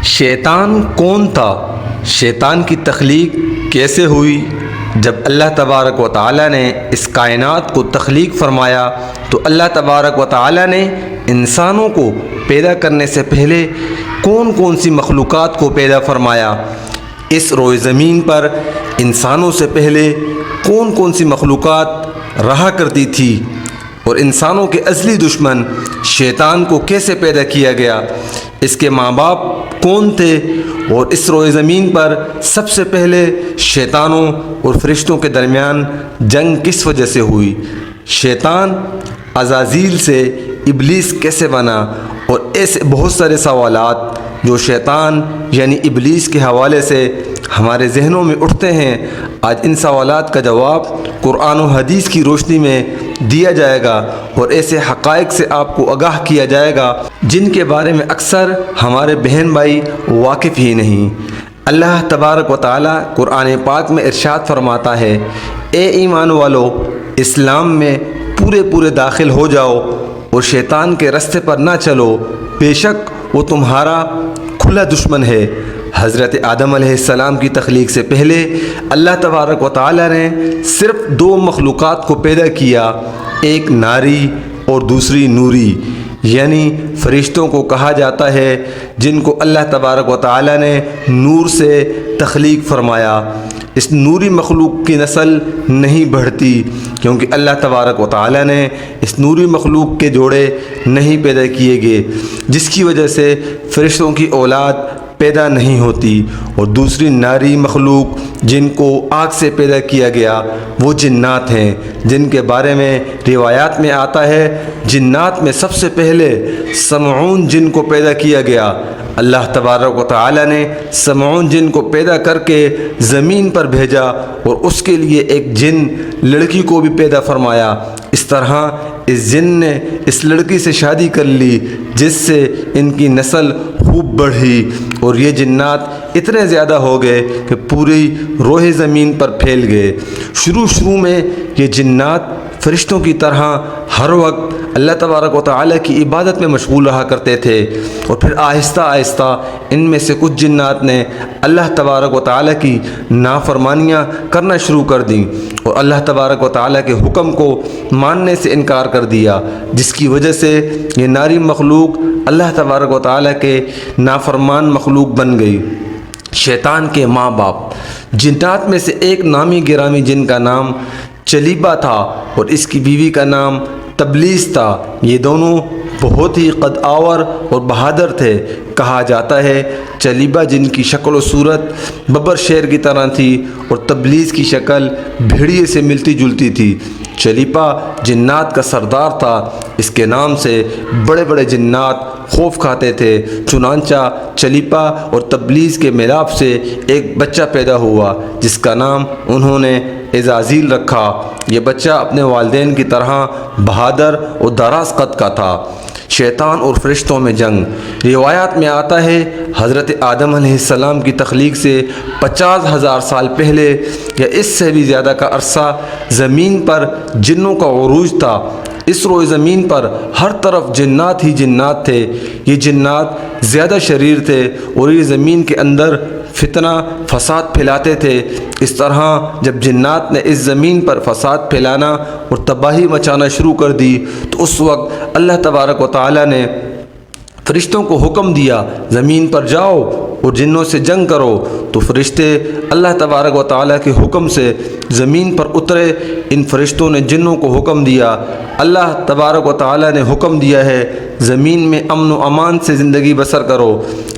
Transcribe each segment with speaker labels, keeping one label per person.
Speaker 1: شیطان کون تھا؟ شیطان کی تخلیق کیسے ہوئی؟ جب اللہ تبارک و تعالیٰ نے اس کائنات کو تخلیق فرمایا تو اللہ تبارک و تعالیٰ نے انسانوں کو پیدا کرنے سے پہلے کون کون سی مخلوقات کو پیدا فرمایا؟ اس روئے زمین پر انسانوں سے پہلے کون کون سی مخلوقات رہا کرتی تھی؟ اور انسانوں کے اصلی دشمن شیطان کو کیسے پیدا کیا گیا؟ اس کے ماں باپ کون تھے؟ اور اس روئے زمین پر سب سے پہلے شیطانوں اور فرشتوں کے درمیان جنگ کس وجہ سے ہوئی؟ شیطان عزازیل سے ابلیس کیسے بنا؟ اور ایسے بہت سارے سوالات جو شیطان یعنی ابلیس کے حوالے سے ہمارے ذہنوں میں اٹھتے ہیں، آج ان سوالات کا جواب قرآن و حدیث کی روشنی میں دیا جائے گا اور ایسے حقائق سے آپ کو آگاہ کیا جائے گا جن کے بارے میں اکثر ہمارے بہن بھائی واقف ہی نہیں۔ اللہ تبارک و تعالیٰ قرآن پاک میں ارشاد فرماتا ہے، اے ایمان والو، اسلام میں پورے داخل ہو جاؤ اور شیطان کے راستے پر نہ چلو، بے شک وہ تمہارا کھلا دشمن ہے۔ حضرت آدم علیہ السلام کی تخلیق سے پہلے اللہ تبارک و تعالیٰ نے صرف دو مخلوقات کو پیدا کیا، ایک ناری اور دوسری نوری، یعنی فرشتوں کو کہا جاتا ہے جن کو اللہ تبارک و تعالیٰ نے نور سے تخلیق فرمایا۔ اس نوری مخلوق کی نسل نہیں بڑھتی کیونکہ اللہ تبارک و تعالیٰ نے اس نوری مخلوق کے جوڑے نہیں پیدا کیے گئے، جس کی وجہ سے فرشتوں کی اولاد پیدا نہیں ہوتی۔ اور دوسری ناری مخلوق جن کو آگ سے پیدا کیا گیا وہ جنات ہیں، جن کے بارے میں روایات میں آتا ہے جنات میں سب سے پہلے سمعون جن کو پیدا کیا گیا۔ اللہ تبارک و تعالیٰ نے سمعون جن کو پیدا کر کے زمین پر بھیجا اور اس کے لیے ایک جن لڑکی کو بھی پیدا فرمایا۔ اس طرح اس جن نے اس لڑکی سے شادی کر لی جس سے ان کی نسل خوب بڑھی اور یہ جنات اتنے زیادہ ہو گئے کہ پوری روئے زمین پر پھیل گئے۔ شروع میں یہ جنات فرشتوں کی طرح ہر وقت اللہ تبارک و تعالیٰ کی عبادت میں مشغول رہا کرتے تھے، اور پھر آہستہ ان میں سے کچھ جنات نے اللہ تبارک و تعالیٰ کی نافرمانیاں کرنا شروع کر دیں اور اللہ تبارک و تعالیٰ کے حکم کو ماننے سے انکار کر دیا، جس کی وجہ سے یہ ناری مخلوق اللہ تبارک و تعالیٰ کے نافرمان مخلوق بن گئی۔ شیطان کے ماں باپ جنات میں سے ایک نامی گرامی جن کا نام چلیبہ تھا اور اس کی بیوی کا نام تبلیس تھا۔ یہ دونوں بہت ہی قد آور اور بہادر تھے۔ کہا جاتا ہے چلیبہ جن کی شکل و صورت ببر شیر کی طرح تھی اور تبلیس کی شکل بھیڑیے سے ملتی جلتی تھی۔ چلیبہ جنات کا سردار تھا، اس کے نام سے بڑے جنات خوف کھاتے تھے۔ چنانچہ چلیبہ اور تبلیس کے ملاپ سے ایک بچہ پیدا ہوا جس کا نام انہوں نے عزازیل رکھا۔ یہ بچہ اپنے والدین کی طرح بہادر اور دراز قد کا تھا۔ شیطان اور فرشتوں میں جنگ۔ روایات میں آتا ہے حضرت آدم علیہ السلام کی تخلیق سے 50,000 سال پہلے یا اس سے بھی زیادہ کا عرصہ زمین پر جنوں کا عروج تھا۔ اس روئے زمین پر ہر طرف جنات ہی جنات تھے۔ یہ جنات زیادہ شریر تھے اور یہ زمین کے اندر فتنہ فساد پھیلاتے تھے۔ اس طرح جب جنات نے اس زمین پر فساد پھیلانا اور تباہی مچانا شروع کر دی تو اس وقت اللہ تبارک و تعالیٰ نے فرشتوں کو حکم دیا زمین پر جاؤ اور جنوں سے جنگ کرو، تو فرشتے اللہ تبارک و تعالیٰ کے حکم سے زمین پر اترے۔ ان فرشتوں نے جنوں کو حکم دیا، اللہ تبارک و تعالیٰ نے حکم دیا ہے زمین میں امن و امان سے زندگی بسر کرو،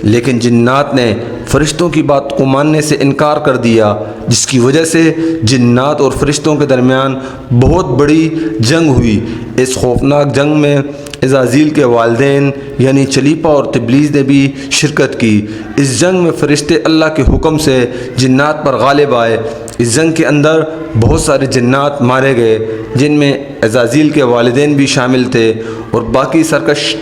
Speaker 1: لیکن جنات نے فرشتوں کی بات کو ماننے سے انکار کر دیا، جس کی وجہ سے جنات اور فرشتوں کے درمیان بہت بڑی جنگ ہوئی۔ اس خوفناک جنگ میں عزازیل کے والدین یعنی چلیبہ اور تبلیس نے بھی شرکت کی۔ اس جنگ میں فرشتے اللہ کے حکم سے جنات پر غالب آئے۔ اس جنگ کے اندر بہت سارے جنات مارے گئے جن میں عزازیل کے والدین بھی شامل تھے، اور باقی سرکش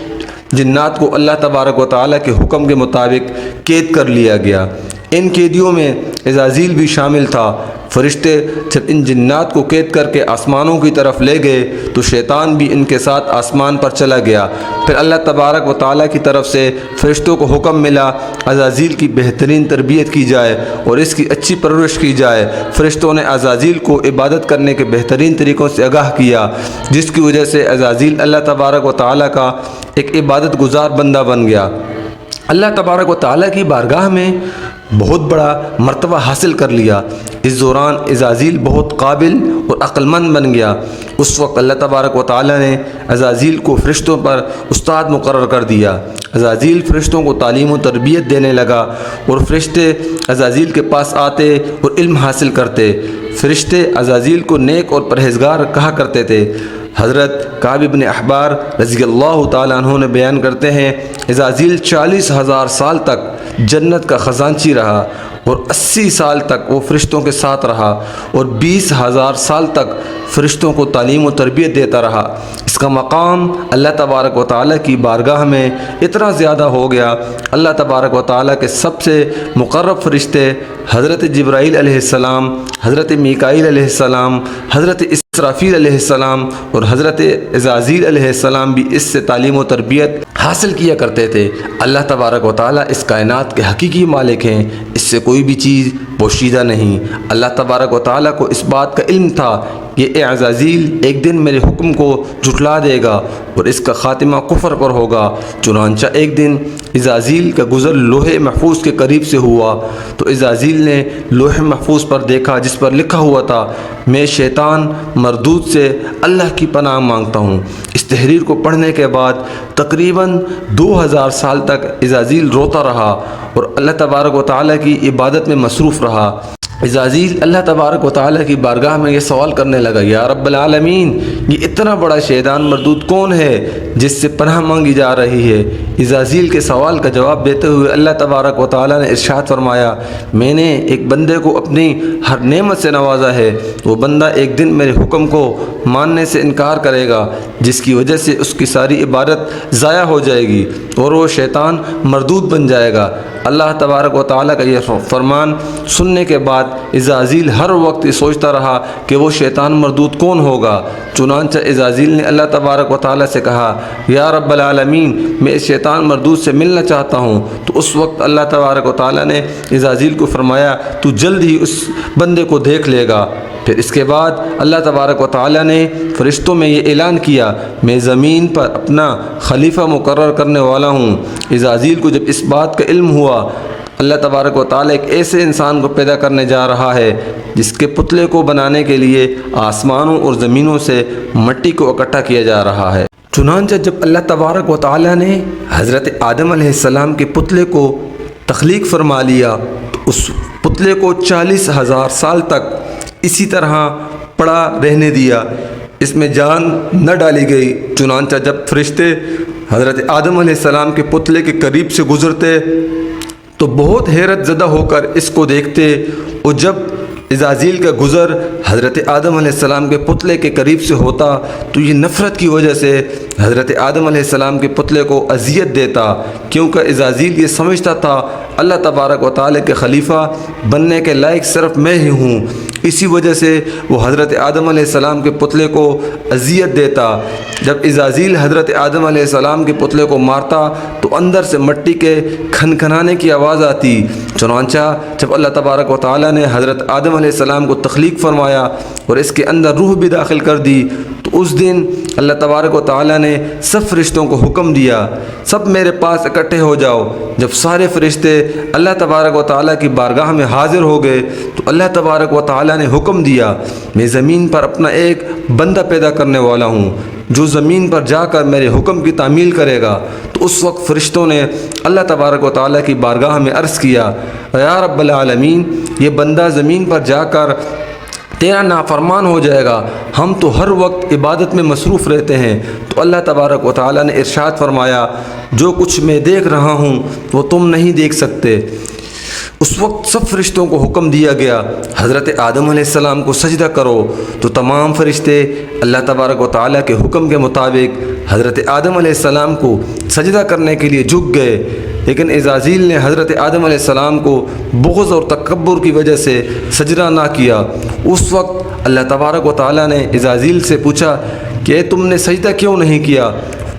Speaker 1: جنات کو اللہ تبارک و تعالیٰ کے حکم کے مطابق قید کر لیا گیا۔ ان قیدیوں میں عزازیل بھی شامل تھا۔ فرشتے جب ان جنات کو قید کر کے آسمانوں کی طرف لے گئے تو شیطان بھی ان کے ساتھ آسمان پر چلا گیا۔ پھر اللہ تبارک و تعالیٰ کی طرف سے فرشتوں کو حکم ملا عزازیل کی بہترین تربیت کی جائے اور اس کی اچھی پرورش کی جائے۔ فرشتوں نے عزازیل کو عبادت کرنے کے بہترین طریقوں سے آگاہ کیا، جس کی وجہ سے عزازیل اللہ تبارک و تعالیٰ کا ایک عبادت گزار بندہ بن گیا۔ اللہ تبارک و تعالیٰ کی بارگاہ میں بہت بڑا مرتبہ حاصل کر لیا۔ اس دوران عزازیل بہت قابل اور عقل مند بن گیا۔ اس وقت اللہ تبارک و تعالیٰ نے عزازیل کو فرشتوں پر استاد مقرر کر دیا۔ عزازیل فرشتوں کو تعلیم و تربیت دینے لگا اور فرشتے عزازیل کے پاس آتے اور علم حاصل کرتے۔ فرشتے عزازیل کو نیک اور پرہیزگار کہا کرتے تھے۔ حضرت کعب بن احبار رضی اللہ تعالیٰ عنہ نے بیان کرتے ہیں عزازیل 40,000 سال تک جنت کا خزانچی رہا اور 80 سال تک وہ فرشتوں کے ساتھ رہا اور 20,000 سال تک فرشتوں کو تعلیم و تربیت دیتا رہا۔ اس کا مقام اللہ تبارک و تعالیٰ کی بارگاہ میں اتنا زیادہ ہو گیا، اللہ تبارک و تعالیٰ کے سب سے مقرب فرشتے حضرت جبرائیل علیہ السلام، حضرت میکائیل علیہ السلام، حضرت اسرافیل علیہ السلام اور حضرت عزازیل علیہ السلام بھی اس سے تعلیم و تربیت حاصل کیا کرتے تھے۔ اللہ تبارک و تعالیٰ اس کائنات کے حقیقی مالک ہیں، اس سے کوئی بھی چیز پوشیدہ نہیں۔ اللہ تبارک و تعالیٰ کو اس بات کا علم تھا کہ اے عزازیل ایک دن میرے حکم کو جھٹلا دے گا اور اس کا خاتمہ کفر پر ہوگا۔ چنانچہ ایک دن عزازیل کا گزر لوح محفوظ کے قریب سے ہوا تو عزازیل نے لوح محفوظ پر دیکھا جس پر لکھا ہوا تھا میں شیطان مردود سے اللہ کی پناہ مانگتا ہوں۔ اس تحریر کو پڑھنے کے بعد تقریباً 2000 سال تک عزازیل روتا رہا اور اللہ تبارک و تعالیٰ کی عبادت میں مصروف رہا۔ عزازیل اللہ تبارک و تعالیٰ کی بارگاہ میں یہ سوال کرنے لگا یا رب العالمین یہ اتنا بڑا شیطان مردود کون ہے جس سے پناہ مانگی جا رہی ہے؟ عزازیل کے سوال کا جواب دیتے ہوئے اللہ تبارک و تعالیٰ نے ارشاد فرمایا میں نے ایک بندے کو اپنی ہر نعمت سے نوازا ہے، وہ بندہ ایک دن میرے حکم کو ماننے سے انکار کرے گا جس کی وجہ سے اس کی ساری عبادت ضائع ہو جائے گی اور وہ شیطان مردود بن جائے گا۔ اللہ تبارک و تعالیٰ کا یہ فرمان سننے کے بعد عزازیل ہر وقت یہ سوچتا رہا کہ وہ شیطان مردود کون ہوگا۔ چنانچہ عزازیل نے اللہ تبارک و تعالیٰ سے کہا یا رب العالمین میں اس شیطان مردود سے ملنا چاہتا ہوں۔ تو اس وقت اللہ تبارک و تعالیٰ نے عزازیل کو فرمایا تو جلد ہی اس بندے کو دیکھ لے گا۔ پھر اس کے بعد اللہ تبارک و تعالیٰ نے فرشتوں میں یہ اعلان کیا میں زمین پر اپنا خلیفہ مقرر کرنے والا ہوں۔ عزازیل کو جب اس بات کا علم ہوا اللہ تبارک و تعالیٰ ایک ایسے انسان کو پیدا کرنے جا رہا ہے جس کے پتلے کو بنانے کے لیے آسمانوں اور زمینوں سے مٹی کو اکٹھا کیا جا رہا ہے۔ چنانچہ جب اللہ تبارک و تعالیٰ نے حضرت آدم علیہ السلام کے پتلے کو تخلیق فرما لیا تو اس پتلے کو 40,000 سال تک اسی طرح پڑا رہنے دیا، اس میں جان نہ ڈالی گئی۔ چنانچہ جب فرشتے حضرت آدم علیہ السلام کے پتلے کے قریب سے گزرتے تو بہت حیرت زدہ ہو کر اس کو دیکھتے اور جب عزازیل کا گزر حضرت آدم علیہ السلام کے پتلے کے قریب سے ہوتا تو یہ نفرت کی وجہ سے حضرت آدم علیہ السلام کے پتلے کو اذیت دیتا، کیونکہ عزازیل یہ سمجھتا تھا اللہ تبارک و تعالیٰ کے خلیفہ بننے کے لائق صرف میں ہی ہوں۔ اسی وجہ سے وہ حضرت آدم علیہ السلام کے پتلے کو اذیت دیتا۔ جب عزازیل حضرت آدم علیہ السلام کے پتلے کو مارتا تو اندر سے مٹی کے کھنکھنانے کی آواز آتی۔ چنانچہ جب اللہ تبارک و تعالیٰ نے حضرت آدم علیہ السلام کو تخلیق فرمایا اور اس کے اندر روح بھی داخل کر دی تو اس دن اللہ تبارک و تعالیٰ نے سب فرشتوں کو حکم دیا سب میرے پاس اکٹھے ہو جاؤ۔ جب سارے فرشتے اللہ تبارک و تعالیٰ کی بارگاہ میں حاضر ہو گئے تو اللہ تبارک و تعالیٰ نے حکم دیا میں زمین پر اپنا ایک بندہ پیدا کرنے والا ہوں جو زمین پر جا کر میرے حکم کی تعمیل کرے گا۔ تو اس وقت فرشتوں نے اللہ تبارک و تعالیٰ کی بارگاہ میں عرض کیا یا رب العالمین یہ بندہ زمین پر جا کر تیرا نافرمان ہو جائے گا، ہم تو ہر وقت عبادت میں مصروف رہتے ہیں۔ تو اللہ تبارک و تعالیٰ نے ارشاد فرمایا جو کچھ میں دیکھ رہا ہوں وہ تم نہیں دیکھ سکتے۔ اس وقت سب فرشتوں کو حکم دیا گیا حضرت آدم علیہ السلام کو سجدہ کرو، تو تمام فرشتے اللہ تبارک و تعالیٰ کے حکم کے مطابق حضرت آدم علیہ السلام کو سجدہ کرنے کے لیے جھک گئے۔ لیکن عزازیل نے حضرت آدم علیہ السلام کو بغض اور تکبر کی وجہ سے سجدہ نہ کیا۔ اس وقت اللہ تبارک و تعالیٰ نے عزازیل سے پوچھا کہ تم نے سجدہ کیوں نہیں کیا؟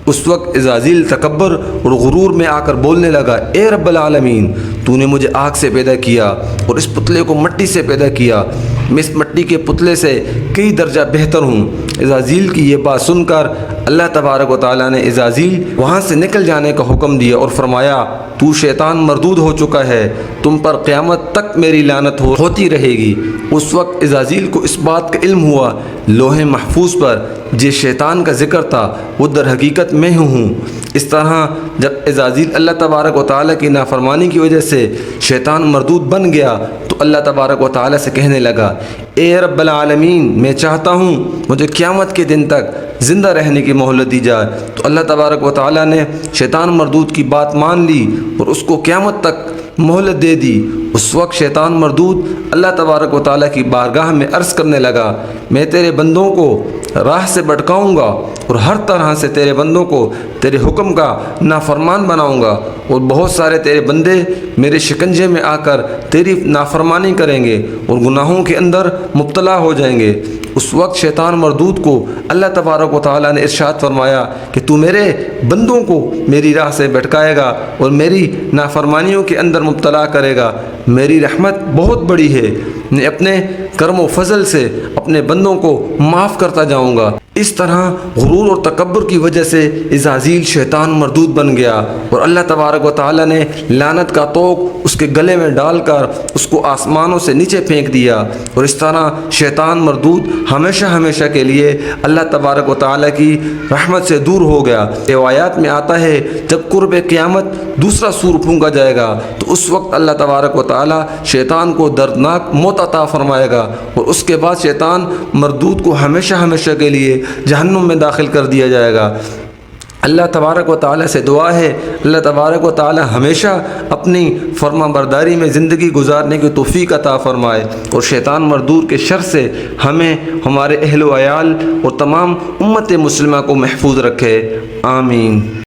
Speaker 1: اس وقت عزازیل تکبر اور غرور میں آ کر بولنے لگا، اے رب العالمین، تو نے مجھے آگ سے پیدا کیا اور اس پتلے کو مٹی سے پیدا کیا، میں اس مٹی کے پتلے سے کئی درجہ بہتر ہوں۔ عزازیل کی یہ بات سن کر اللہ تبارک و تعالیٰ نے عزازیل وہاں سے نکل جانے کا حکم دیا اور فرمایا، تو شیطان مردود ہو چکا ہے، تم پر قیامت تک میری لعنت ہوتی رہے گی۔ اس وقت عزازیل کو اس بات کا علم ہوا لوح محفوظ پر جس شیطان کا ذکر تھا وہ در حقیقت میں ہوں۔ اس طرح جب عزازیل اللہ تبارک و تعالیٰ کی نافرمانی کی وجہ سے شیطان مردود بن گیا تو اللہ تبارک و تعالیٰ سے کہنے لگا، اے رب العالمین، میں چاہتا ہوں مجھے قیامت کے دن تک زندہ رہنے کی مہلت دی جائے۔ تو اللہ تبارک و تعالیٰ نے شیطان مردود کی بات مان لی اور اس کو قیامت تک مہلت دے دی۔ اس وقت شیطان مردود اللہ تبارک و تعالیٰ کی بارگاہ میں عرض کرنے لگا، میں تیرے بندوں کو راہ سے بھٹکاؤں گا اور ہر طرح سے تیرے بندوں کو تیرے حکم کا نافرمان بناؤں گا، اور بہت سارے تیرے بندے میرے شکنجے میں آ کر تیری نافرمانی کریں گے اور گناہوں کے اندر مبتلا ہو جائیں گے۔ اس وقت شیطان مردود کو اللہ تبارک و تعالیٰ نے ارشاد فرمایا کہ تو میرے بندوں کو میری راہ سے بھٹکائے گا اور میری نافرمانیوں کے اندر مبتلا کرے گا، میری رحمت بہت بڑی ہے، میں اپنے کرم و فضل سے اپنے بندوں کو معاف کرتا جاؤں گا۔ اس طرح غرور اور تکبر کی وجہ سے عزازیل شیطان مردود بن گیا اور اللہ تبارک و تعالیٰ نے لعنت کا طوق اس کے گلے میں ڈال کر اس کو آسمانوں سے نیچے پھینک دیا، اور اس طرح شیطان مردود ہمیشہ ہمیشہ کے لیے اللہ تبارک و تعالیٰ کی رحمت سے دور ہو گیا۔ روایات میں آتا ہے جب قرب قیامت دوسرا سور پھونکا جائے گا تو اس وقت اللہ تبارک و تعالیٰ شیطان کو دردناک موت عطا فرمائے گا، اور اس کے بعد شیطان مردود کو ہمیشہ ہمیشہ کے لیے جہنم میں داخل کر دیا جائے گا۔ اللہ تبارک و تعالیٰ سے دعا ہے اللہ تبارک و تعالیٰ ہمیشہ اپنی فرما برداری میں زندگی گزارنے کی توفیق عطا فرمائے اور شیطان مردود کے شر سے ہمیں، ہمارے اہل و عیال اور تمام امت مسلمہ کو محفوظ رکھے، آمین۔